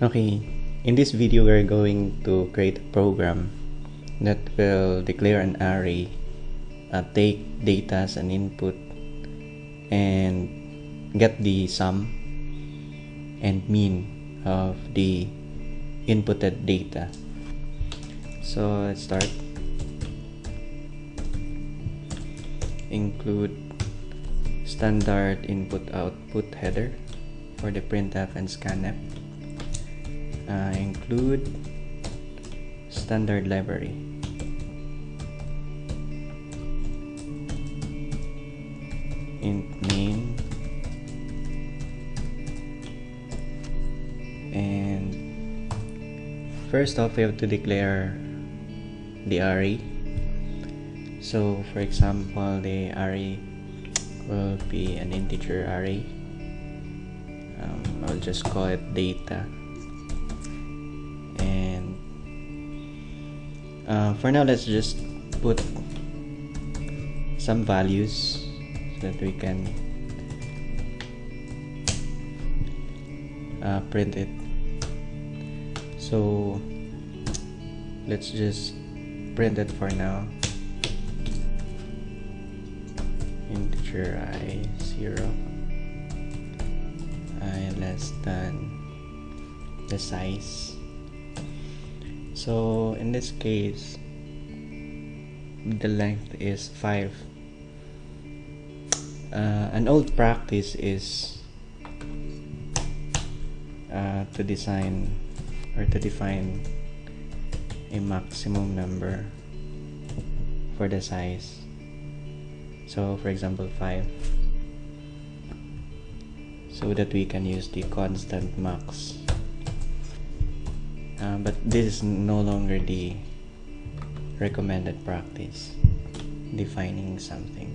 Okay, in this video we're going to create a program that will declare an array, take data as an input, and get the sum and mean of the inputted data. So let's start. Include standard input-output header for the printf and scanf. Include standard library. Int main, and first off we have to declare the array. So for example, the array will be an integer array. I'll just call it data. For now, let's just put some values so that we can print it. So let's just print it for now. Integer I 0, I less than the size. So in this case, the length is 5. An old practice is to design or to define a maximum number for the size. So for example 5, so that we can use the constant max. But this is no longer the recommended practice, defining something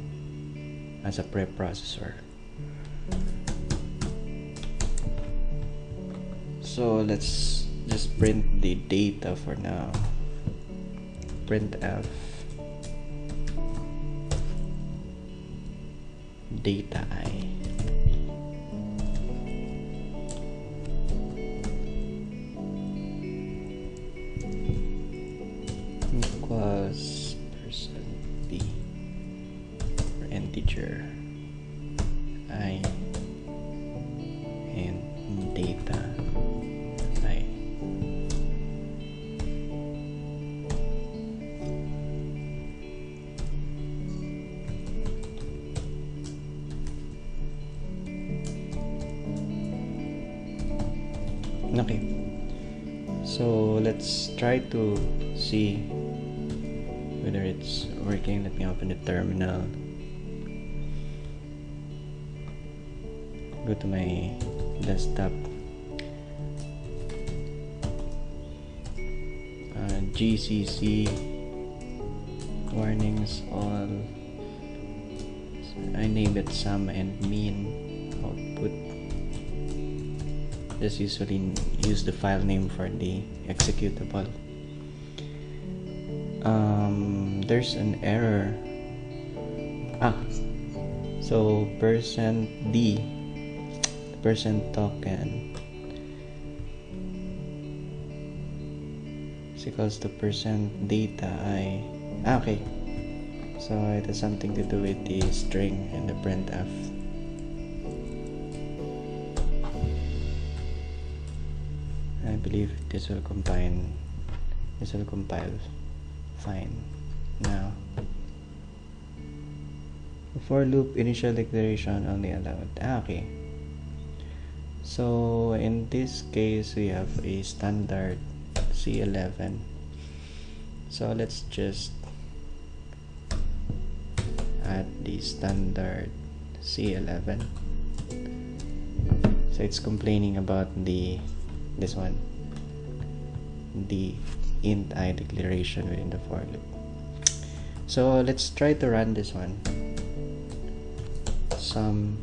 as a preprocessor. So let's just print the data for now. Printf data I. Equals %d for integer I and data I. Okay, so let's try to see whether it's working. Let me open the terminal, go to my desktop, GCC warnings all. I name it sum and mean output. Just usually use the file name for the executable. There's an error. So %d, percent token is equals to % data I. Okay, so it has something to do with the string and the printf. I believe this will compile fine now. For loop initial declaration only allowed. Okay, so in this case we have a standard C11. So let's just add the standard C11. So it's complaining about this one, the int I declaration within the for loop. So let's try to run this one. Sum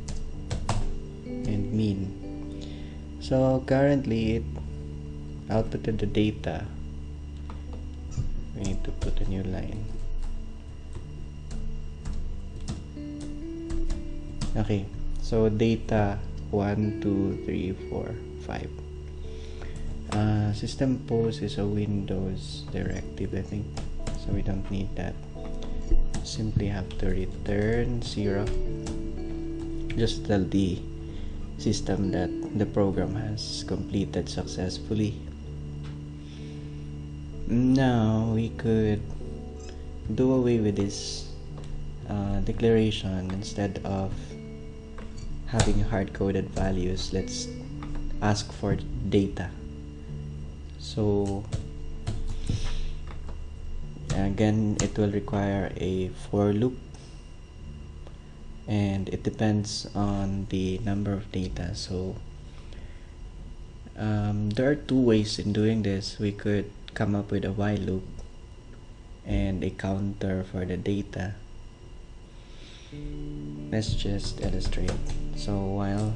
and mean. So currently it outputted the data. We need to put a new line. Okay, so data 1, 2, 3, 4, 5. System post is a Windows directive, I think, so we don't need that. Simply have to return 0. Just tell the system that the program has completed successfully. Now we could do away with this declaration. Instead of having hard-coded values, let's ask for data. So again, it will require a for loop, and it depends on the number of data. So there are two ways in doing this. We could come up with a while loop and a counter for the data. Let's just illustrate. So while,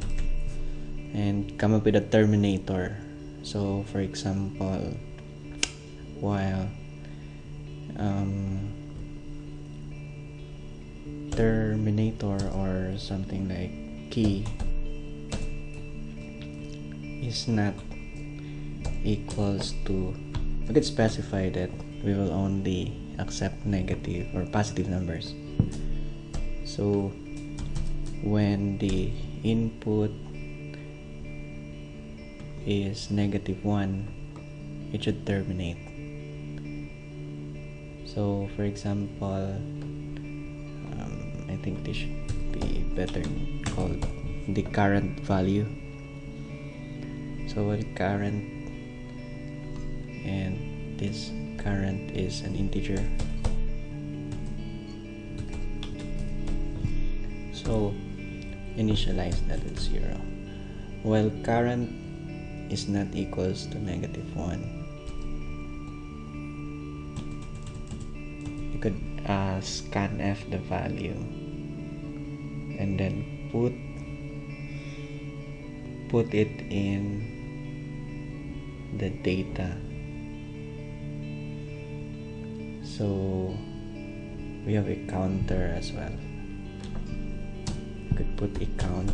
and come up with a terminator. So for example, while terminator or something like key is not equals to, we could specify that we will only accept negative or positive numbers. So when the input is -1, it should terminate. So for example, I think this should be better called the current value. So the current, and this current is an integer. So initialize that with 0. While current is not equals to -1, you could scanf the value and then put it in the data. So we have a counter as well. You could put a count,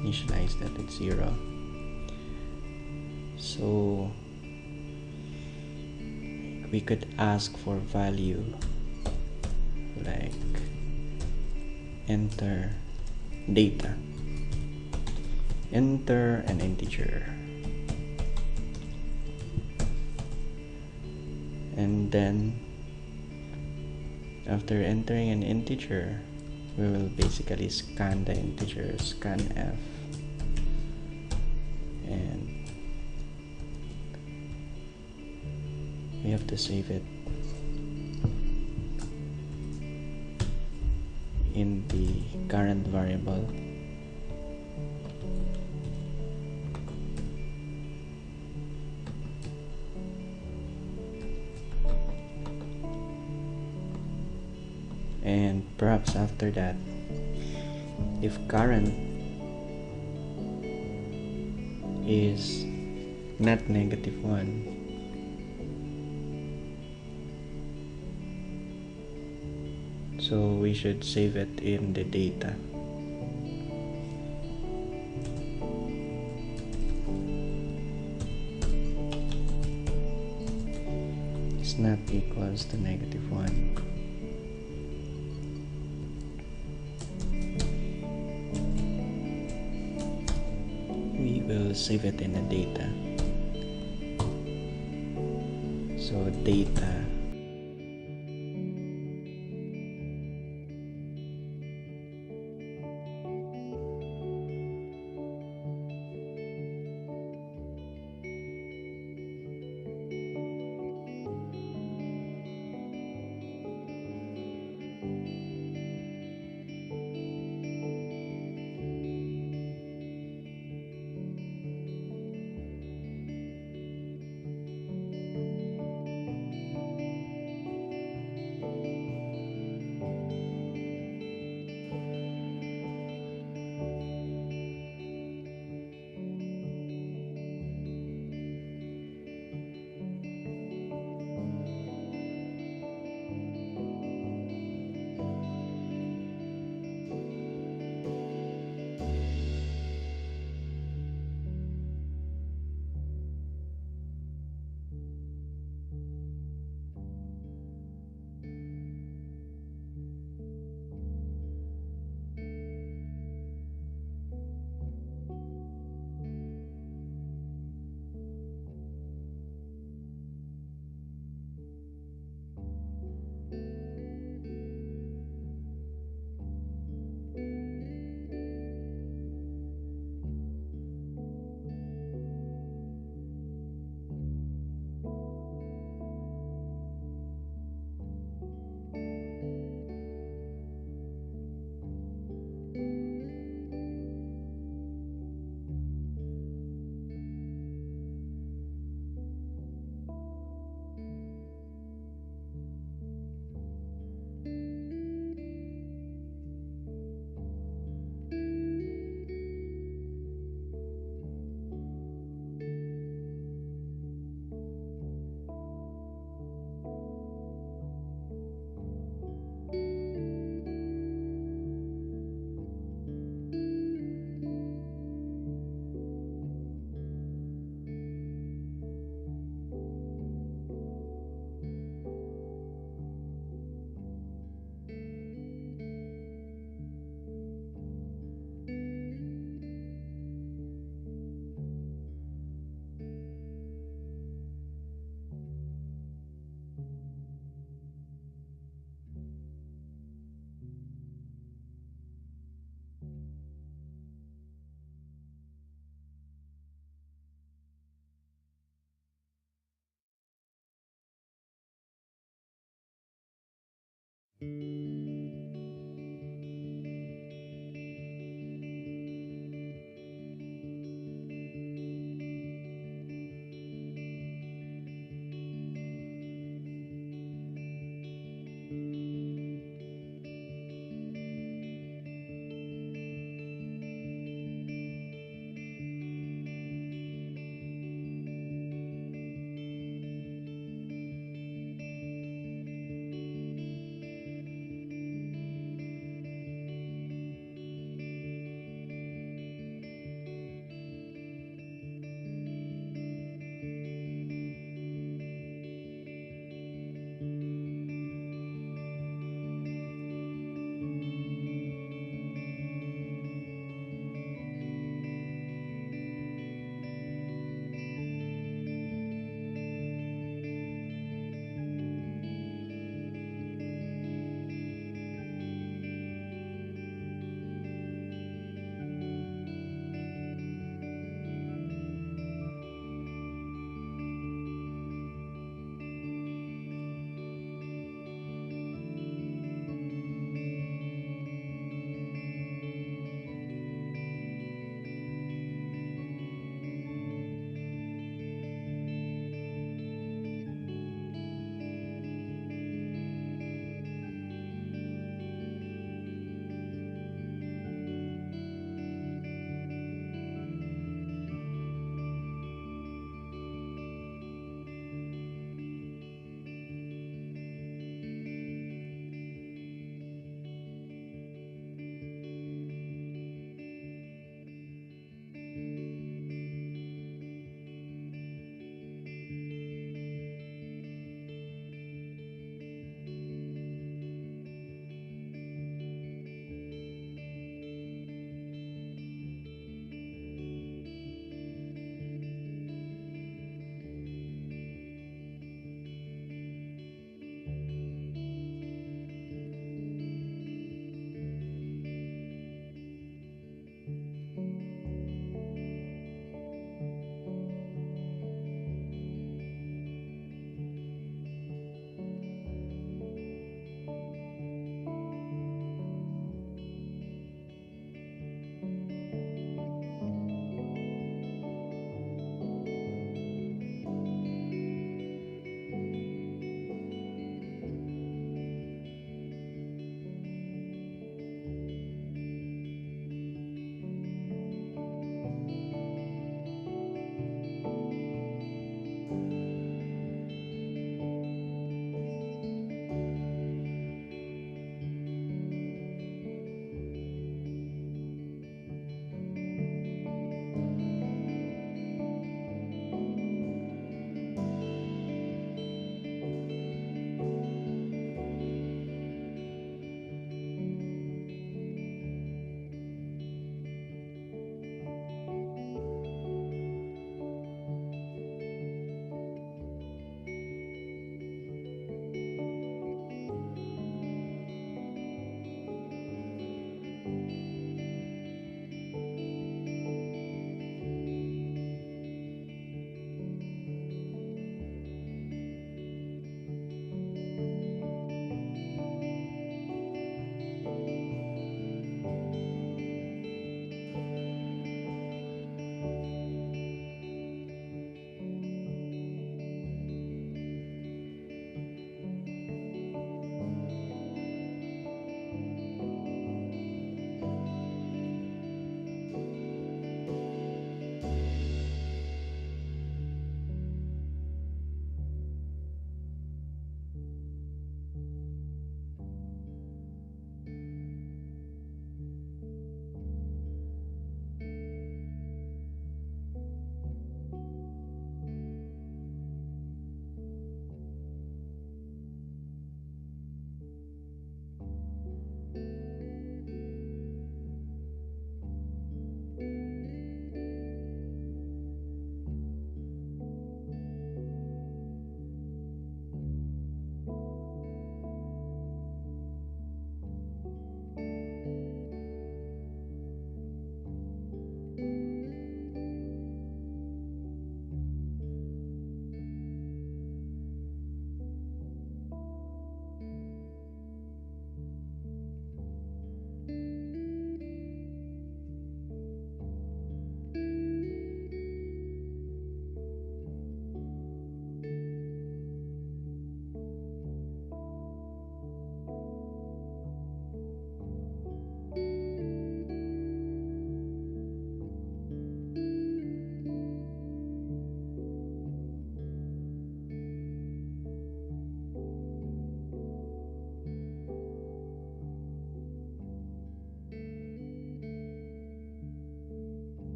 initialize that at 0. So we could ask for value like enter data, enter an integer, and then after entering an integer, we will basically scan the integer, scanf, and we have to save it in the current variable. And perhaps after that, if current is not -1, so we should save it in the data. It's not equals to -1. We will save it in the data. So data